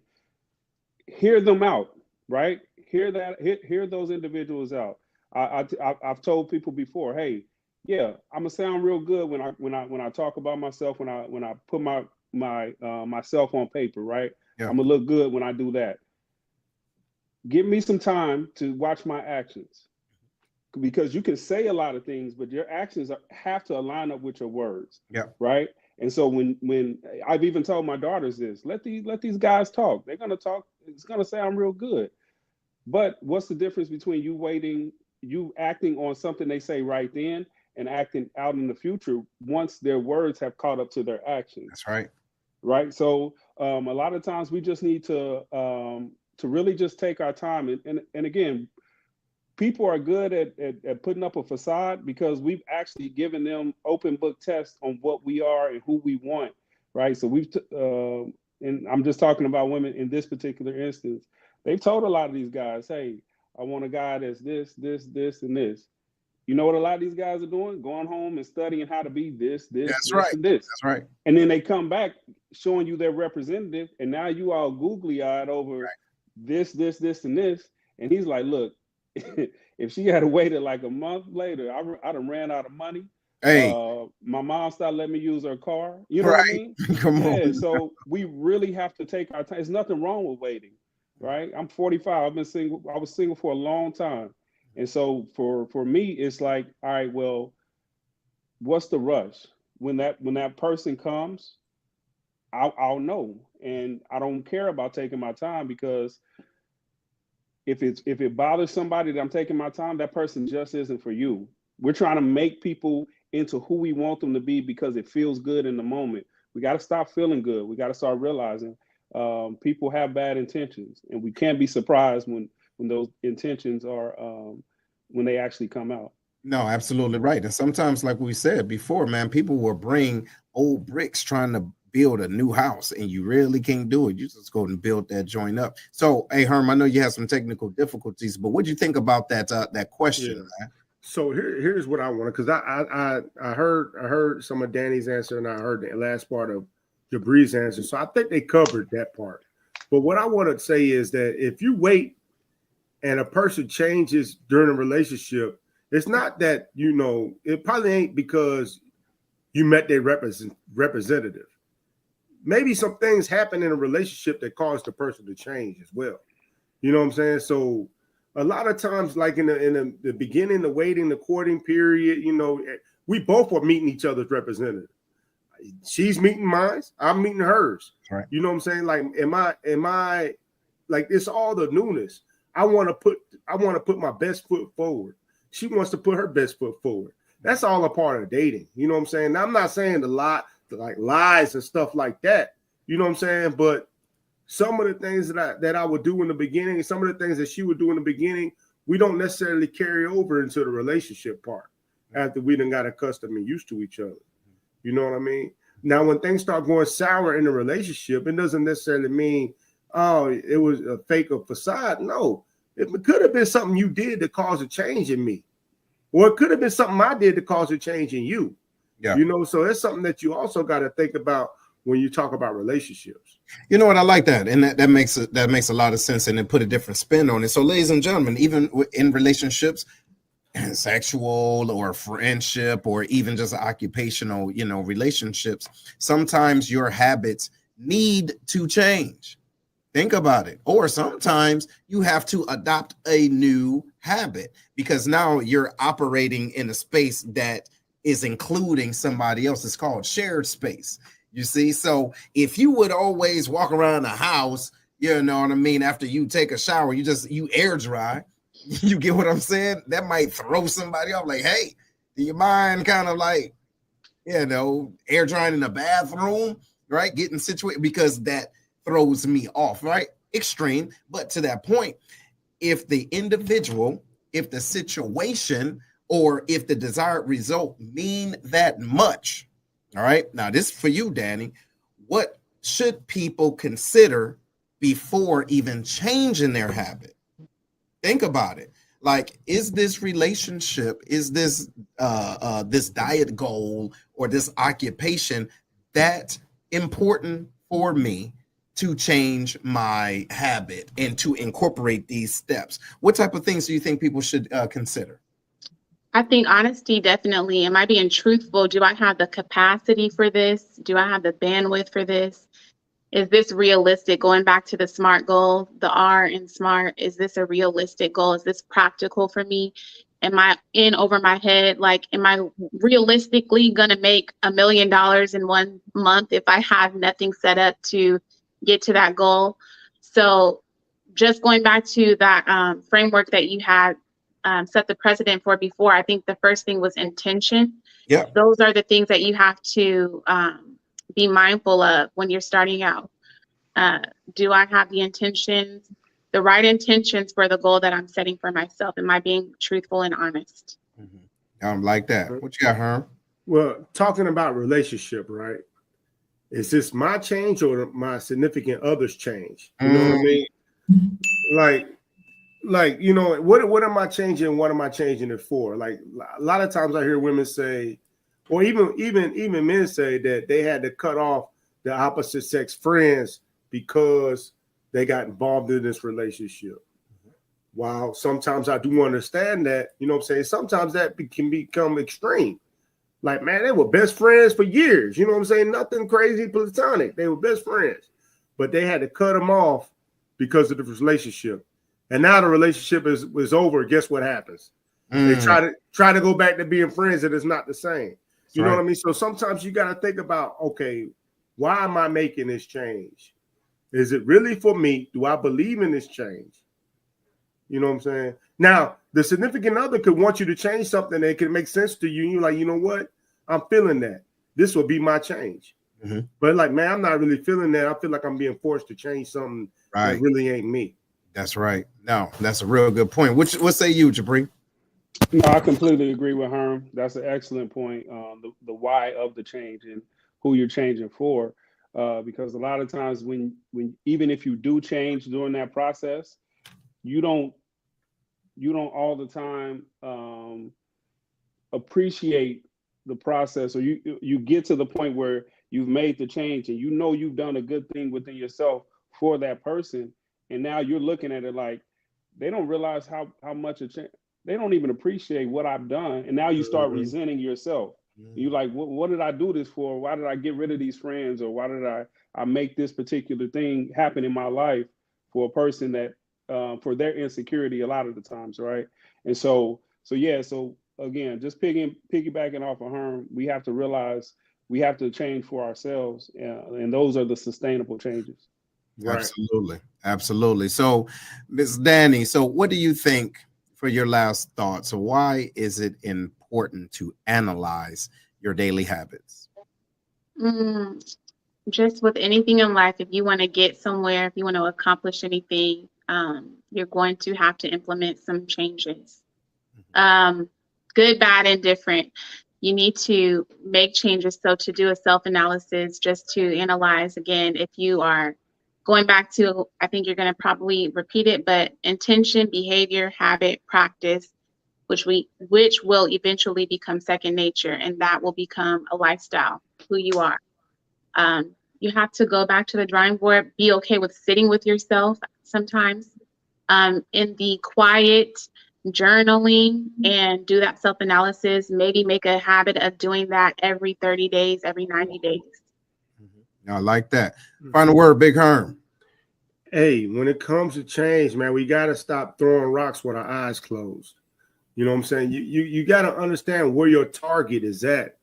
Hear them out, right? Hear those individuals out. I've told people before, hey, yeah, I'm gonna sound real good when I talk about myself, when I put my myself on paper, right? Yeah. I'm gonna look good when I do that. Give me some time to watch my actions, because you can say a lot of things, but your actions have to align up with your words. Yeah. Right. And so when I've even told my daughters this, let these guys talk. They're gonna talk. It's gonna sound real good. But what's the difference between you acting on something they say right then and acting out in the future once their words have caught up to their actions? That's right. Right. So a lot of times we just need to really just take our time. And again, people are good at putting up a facade because we've actually given them open book tests on what we are and who we want. Right. So and I'm just talking about women in this particular instance. They've told a lot of these guys, hey, I want a guy that's this, and this. You know what a lot of these guys are doing? Going home and studying how to be this, and this. That's right. And then they come back showing you their representative, and now you all googly-eyed over this, and this. And he's like, look, if she had waited like a month later, I done ran out of money. Hey, my mom started letting me use her car. You know what I mean? Come on. So we really have to take our time. There's nothing wrong with waiting, right? I'm 45. I've been single. I was single for a long time. And so for me, it's like, all right, well, what's the rush? When that person comes, I'll know. And I don't care about taking my time, because if it bothers somebody that I'm taking my time, that person just isn't for you. We're trying to make people into who we want them to be because it feels good in the moment. We got to stop feeling good. We got to start realizing people have bad intentions, and we can't be surprised when those intentions are when they actually come out. No, absolutely right. And sometimes, like we said before, man, people will bring old bricks trying to build a new house, and you really can't do it. You just go and build that joint up. So, hey, Herm, I know you have some technical difficulties, but what do you think about that question, man? So here's what I want, because I heard some of Danny's answer, and I heard the last part of Jabri's answer. So I think they covered that part. But what I want to say is that if you wait and a person changes during a relationship, it's not that, it probably ain't because you met their representative. Maybe some things happen in a relationship that caused the person to change as well. You know what I'm saying? So a lot of times, like in the beginning, the waiting, the courting period, we both are meeting each other's representative. She's meeting mine, I'm meeting hers. Right. You know what I'm saying? Like, am I like, it's all the newness. I want to put my best foot forward. She wants to put her best foot forward. That's all a part of dating. You know what I'm saying? Now, I'm not saying a lot like lies and stuff like that. You know what I'm saying? But some of the things that I would do in the beginning, some of the things that she would do in the beginning, we don't necessarily carry over into the relationship part after we done got accustomed and used to each other. You know what I mean? Now, when things start going sour in a relationship, it doesn't necessarily mean, oh, it was a fake or facade. No, it could have been something you did that caused a change in me. Or it could have been something I did to cause a change in you. Yeah. So it's something that you also got to think about when you talk about relationships. You know what? I like that. And that makes a lot of sense, and then put a different spin on it. So, ladies and gentlemen, even in relationships, sexual or friendship, or even just occupational, relationships, sometimes your habits need to change. Think about it. Or sometimes you have to adopt a new habit because now you're operating in a space that is including somebody else. It's called shared space. You see? So if you would always walk around the house, you know what I mean, after you take a shower, you air dry. You get what I'm saying? That might throw somebody off like, hey, do you mind kind of like, you know, air drying in the bathroom, right? Getting situated, because that throws me off, right? Extreme. But to that point, if the individual, if the situation, or if the desired result mean that much, all right? Now, this is for you, Danny. What should people consider before even changing their habit? Think about it. Like, is this relationship, is this this diet goal or this occupation that important for me to change my habit and to incorporate these steps? What type of things do you think people should consider? I think honesty, definitely. Am I being truthful? Do I have the capacity for this? Do I have the bandwidth for this? Is this realistic? Going back to the SMART goal, the R in SMART, is this a realistic goal? Is this practical for me? Am I in over my head? Like, am I realistically going to make $1 million in 1 month if I have nothing set up to get to that goal? So just going back to that framework that you had set the precedent for before, I think the first thing was intention. Yeah. Those are the things that you have to be mindful of when you're starting out. Do I have the intentions, the right intentions for the goal that I'm setting for myself? Am I being truthful and honest? Like that. What you got, Herm? Well, talking about relationship, right? Is this my change or my significant other's change? You know what I mean? Like, you know, what am I changing? What am I changing it for? Like, a lot of times I hear women say, or even men say that they had to cut off the opposite sex friends because they got involved in this relationship. While sometimes I do understand that, you know what I'm saying? Sometimes that can become extreme. Like, man, they were best friends for years. You know what I'm saying? Nothing crazy platonic. They were best friends. But they had to cut them off because of the relationship. And now the relationship is over. Guess what happens? They try to go back to being friends, and it's not the same. You know what I mean? So sometimes you got to think about, okay, why am I making this change? Is it really for me? Do I believe in this change? You know what I'm saying? Now, the significant other could want you to change something that can make sense to you. And you're like, you know what? I'm feeling that. This will be my change. But like, man, I'm not really feeling that. I feel like I'm being forced to change something that really ain't me. That's right. No, that's a real good point. What say you, Jabri? No, I completely agree with Herm. That's an excellent point. The why of the change and who you're changing for, because a lot of times when even if you do change during that process, you don't all the time appreciate the process, or you get to the point where you've made the change and you know you've done a good thing within yourself for that person, and now you're looking at it like they don't realize how much a change. They don't even appreciate what I've done. And now you start resenting yourself. You're like, what did I do this for? Why did I get rid of these friends? Or why did I make this particular thing happen in my life for a person that, for their insecurity a lot of the times, right? And so again, just piggybacking off of Herm, we have to realize we have to change for ourselves. And those are the sustainable changes. Right. Absolutely. So, Ms. Danny, so what do you think, for your last thoughts, why is it important to analyze your daily habits? Just with anything in life, if you want to get somewhere, if you want to accomplish anything, you're going to have to implement some changes. Good, bad, and different. You need to make changes. So to do a self-analysis, just to analyze, again, if you are going back to, I think you're going to probably repeat it, but intention, behavior, habit, practice, which will eventually become second nature, and that will become a lifestyle, who you are. You have to go back to the drawing board, be okay with sitting with yourself sometimes in the quiet, journaling, and do that self-analysis. Maybe make a habit of doing that every 30 days, every 90 days. I like that. Final word, Big Herm. Hey, when it comes to change, man, we got to stop throwing rocks with our eyes closed. You know what I'm saying? You got to understand where your target is at.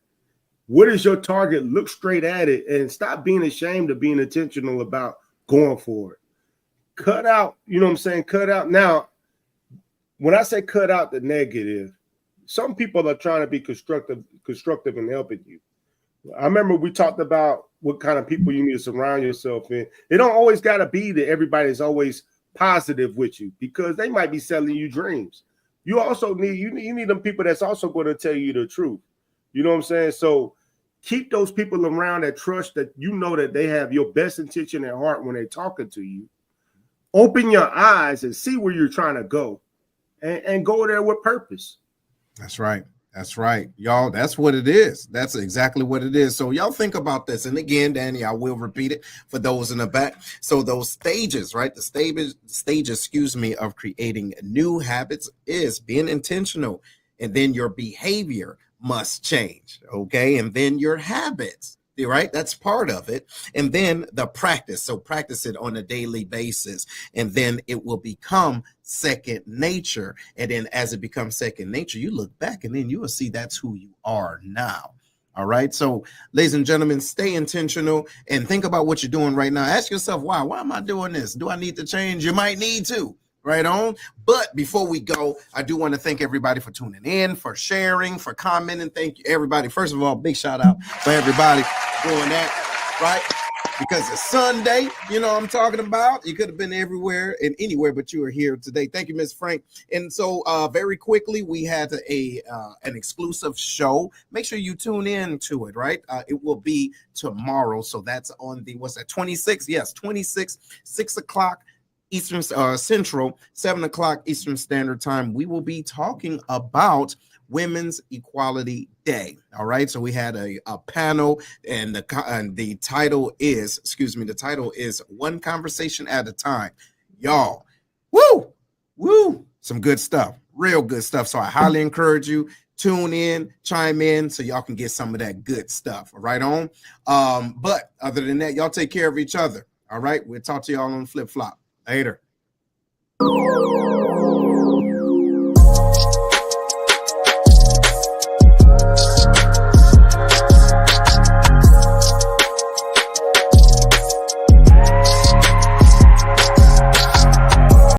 What is your target? Look straight at it and stop being ashamed of being intentional about going for it. Cut out, you know what I'm saying? Cut out. Now, when I say cut out the negative, some people are trying to be constructive and helping you. I remember we talked about what kind of people you need to surround yourself in. It don't always got to be that everybody's always positive with you, because they might be selling you dreams. You also need you need them people that's also going to tell you the truth. You know what I'm saying? So keep those people around that trust, that you know that they have your best intention at heart when they're talking to you. Open your eyes and see where you're trying to go, and go there with purpose. That's right. That's right, y'all. That's what it is. That's exactly what it is. So y'all think about this. And again, Danny, I will repeat it for those in the back. So those stages, right? The stage, excuse me, of creating new habits is being intentional. And then your behavior must change. Okay. And then your habits. Right? That's part of it. And then the practice. So practice it on a daily basis. And then it will become second nature. And then as it becomes second nature, you look back and then you will see that's who you are now. All right. So ladies and gentlemen, stay intentional and think about what you're doing right now. Ask yourself, why am I doing this? Do I need to change? You might need to. Right on. But before we go, I do want to thank everybody for tuning in, for sharing, for commenting. Thank you, everybody. First of all, big shout out for everybody doing that, right? Because it's Sunday, you know what I'm talking about. You could have been everywhere and anywhere, but you are here today. Thank you, Ms. Frank. And so very quickly, we had an exclusive show. Make sure you tune in to it, right? It will be tomorrow. So that's on the, what's that, 26? Yes, 26, 6 o'clock. Eastern Central, 7 o'clock Eastern Standard Time. We will be talking about Women's Equality Day. All right. So we had a panel, and the title is, One Conversation at a Time. Y'all, woo, some good stuff, real good stuff. So I highly encourage you, tune in, chime in, so y'all can get some of that good stuff. Right on. But other than that, y'all take care of each other. All right. We'll talk to y'all on Flip Flop. Later.